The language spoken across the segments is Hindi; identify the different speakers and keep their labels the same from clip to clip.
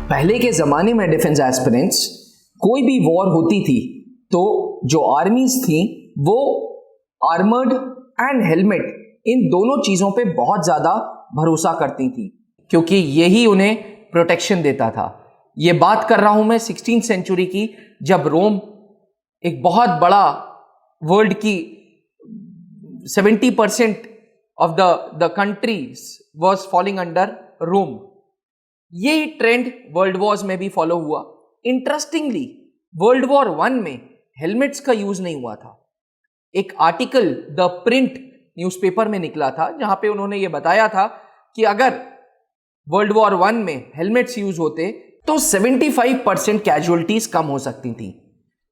Speaker 1: पहले के ज़माने में डिफेंस एस्पिरेंट्स कोई भी वॉर होती थी तो जो आर्मीज थी वो आर्मर्ड एंड हेलमेट इन दोनों चीज़ों पे बहुत ज़्यादा भरोसा करती थी क्योंकि यही उन्हें प्रोटेक्शन देता था। ये बात कर रहा हूं मैं 16th सेंचुरी की, जब रोम एक बहुत बड़ा वर्ल्ड की 70% of the countries was falling under Rome. ये ट्रेंड वर्ल्ड वॉर्स में भी फॉलो हुआ। इंटरेस्टिंगली वर्ल्ड वॉर 1 में हेलमेट्स का यूज नहीं हुआ था। एक आर्टिकल द प्रिंट न्यूज़पेपर में निकला था जहां पे उन्होंने ये बताया था कि अगर वर्ल्ड वॉर 1 में हेलमेट्स यूज होते तो 75% कैजुअलिटीज कम हो सकती थी।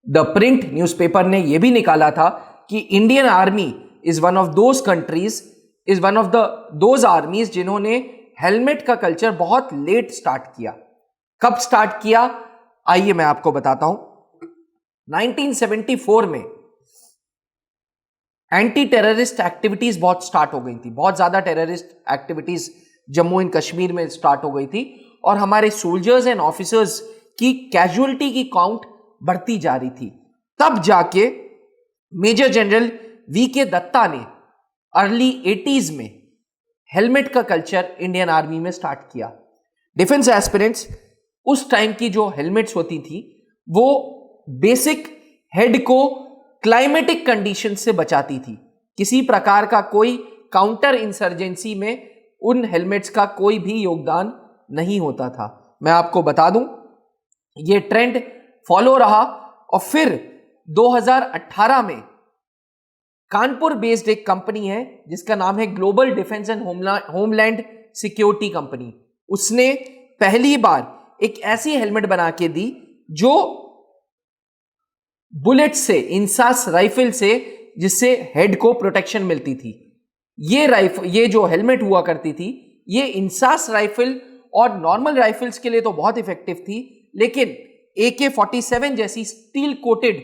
Speaker 1: द प्रिंट न्यूज़पेपर ने यह भी निकाला था कि Indian army is one of those countries, is one of those आर्मीज जिन्होंने हेलमेट का कल्चर बहुत लेट स्टार्ट किया। कब स्टार्ट किया आइए मैं आपको बताता हूं। 1974 में एंटी टेररिस्ट एक्टिविटीज बहुत स्टार्ट हो गई थी। बहुत ज्यादा terrorist activities Jammu and Kashmir में स्टार्ट हो गई थी और हमारे सोल्जर्स एंड ऑफिसर्स की कैजुअलिटी की काउंट बढ़ती जा रही थी। तब जाके मेजर जनरल वी.के. दत्ता ने अर्ली 80s में हेलमेट का कल्चर इंडियन आर्मी में स्टार्ट किया। डिफेंस एस्पिरेंट्स उस टाइम की जो हेलमेट्स होती थी वो बेसिक हेड को क्लाइमेटिक कंडीशन से बचाती थी। किसी प्रकार का कोई काउंटर इंसर्जेंसी में उन हेलमेट्स का कोई भी योगदान नहीं होता था। मैं आपको बता दूं ये ट्रेंड फॉलो रहा और फिर 2018 में कानपुर बेस्ड एक कंपनी है जिसका नाम है global defence and homeland security company. उसने पहली बार एक ऐसी हेलमेट बना के दी जो बुलेट से, इंसास राइफल से, जिससे हेड को प्रोटेक्शन मिलती थी। ये जो हेलमेट हुआ करती थी ये इंसास राइफल और नॉर्मल राइफल्स के लिए तो बहुत इफेक्टिव थी, लेकिन AK-47 जैसी स्टील कोटेड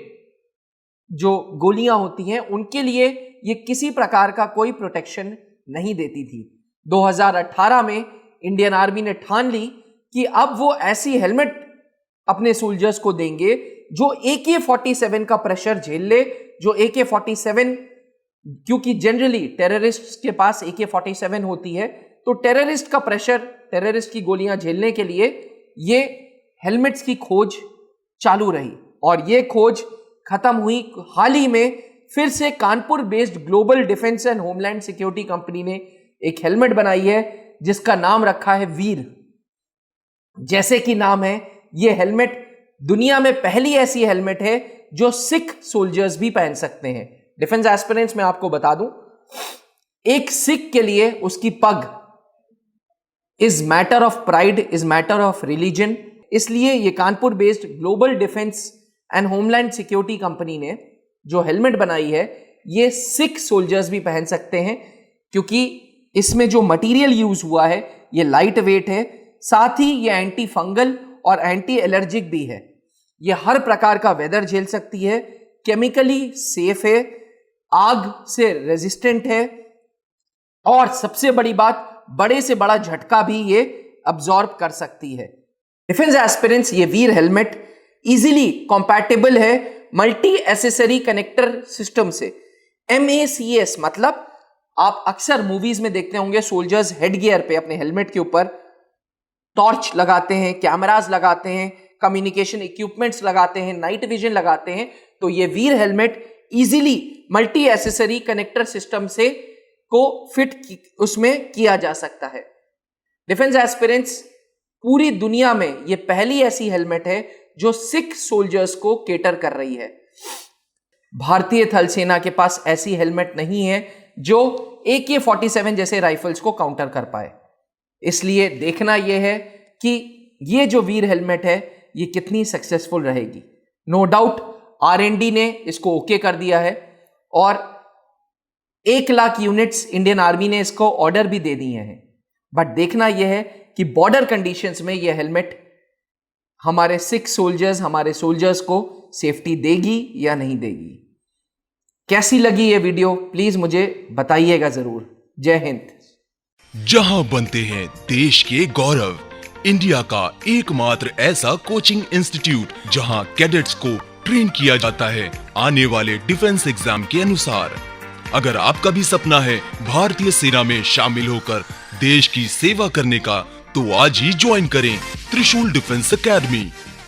Speaker 1: जो गोलियां होती हैं उनके लिए ये किसी प्रकार का कोई प्रोटेक्शन नहीं देती थी। 2018 में इंडियन आर्मी ने ठान ली कि अब वो ऐसी हेलमेट अपने सोल्जर्स को देंगे जो AK-47 का प्रेशर झेल ले, जो AK-47, क्योंकि जनरली टेररिस्ट के पास AK-47 होती है तो टेररिस्ट का प्रेशर, टेररिस्ट की गोलियां झेलने के लिए ये हेलमेट्स की खोज चालू रही और ये खोज खत्म हुई हाल ही में। फिर से Kanpur based global defence and homeland security company ने एक हेलमेट बनाई है जिसका नाम रखा है वीर। जैसे कि नाम है, ये हेलमेट दुनिया में पहली ऐसी हेलमेट है जो सिख सोल्जर्स भी पहन सकते हैं। डिफेंस एस्पिरेंट्स में आपको बता दूं, एक सिख के लिए उसकी pug is matter of pride, is matter of religion. इसलिए ये Kanpur based global defence and homeland security company ने जो हेलमेट बनाई है ये सिख सोल्जर्स भी पहन सकते हैं क्योंकि इसमें जो मटेरियल यूज हुआ है ये लाइट वेट है, साथ ही ये एंटी फंगल और एंटी एलर्जिक भी है। ये हर प्रकार का वेदर झेल सकती है, केमिकली सेफ है, आग से रेजिस्टेंट है और सबसे बड़ी बात, बड़े से बड़ा झटका भी ये अब्सॉर्ब कर सकती है। डिफेंस एस्पिरेंट्स ये वीर हेलमेट इजीली कंपैटिबल है मल्टी एसेसरी कनेक्टर सिस्टम से। MACS मतलब आप अक्सर मूवीज में देखते होंगे सोल्जर्स हेड गियर पे अपने हेलमेट के ऊपर टॉर्च लगाते हैं, कैमरास लगाते हैं, कम्युनिकेशन इक्विपमेंट्स लगाते हैं, नाइट विजन लगाते हैं। तो ये Veer helmet easily multi accessory connector system से को फिट उसमें किया जा सकता है। डिफेंस एस्पिरेंट्स पूरी दुनिया में ये पहली ऐसी हेलमेट है जो सिख सोल्जर्स को केटर कर रही है। भारतीय थल सेना के पास ऐसी हेलमेट नहीं है जो AK-47 जैसे राइफल्स को काउंटर कर पाए। इसलिए देखना यह है कि ये जो वीर हेलमेट है ये कितनी सक्सेसफुल रहेगी। नो डाउट R&D ने इसको ओके कर दिया है और 1 लाख यूनिट्स इंडियन आर्मी ने इसको ऑर्डर भी दे दिए हैं। बट देखना यह है कि बॉर्डर कंडीशंस में यह हेलमेट हमारे सिख सोल्जर्स, हमारे सोल्जर्स को सेफ्टी देगी या नहीं देगी। कैसी लगी ये वीडियो प्लीज मुझे बताइएगा जरूर। जय हिंद।
Speaker 2: जहां बनते हैं देश के गौरव, इंडिया का एकमात्र ऐसा कोचिंग इंस्टीट्यूट जहां कैडेट्स को ट्रेन किया जाता है आने वाले डिफेंस एग्जाम के अनुसार। अगर आपका भी सपना है भारतीय सेना में शामिल होकर देश की सेवा करने का, तो आज ही ज्वाइन करें त्रिशूल डिफेंस एकेडमी।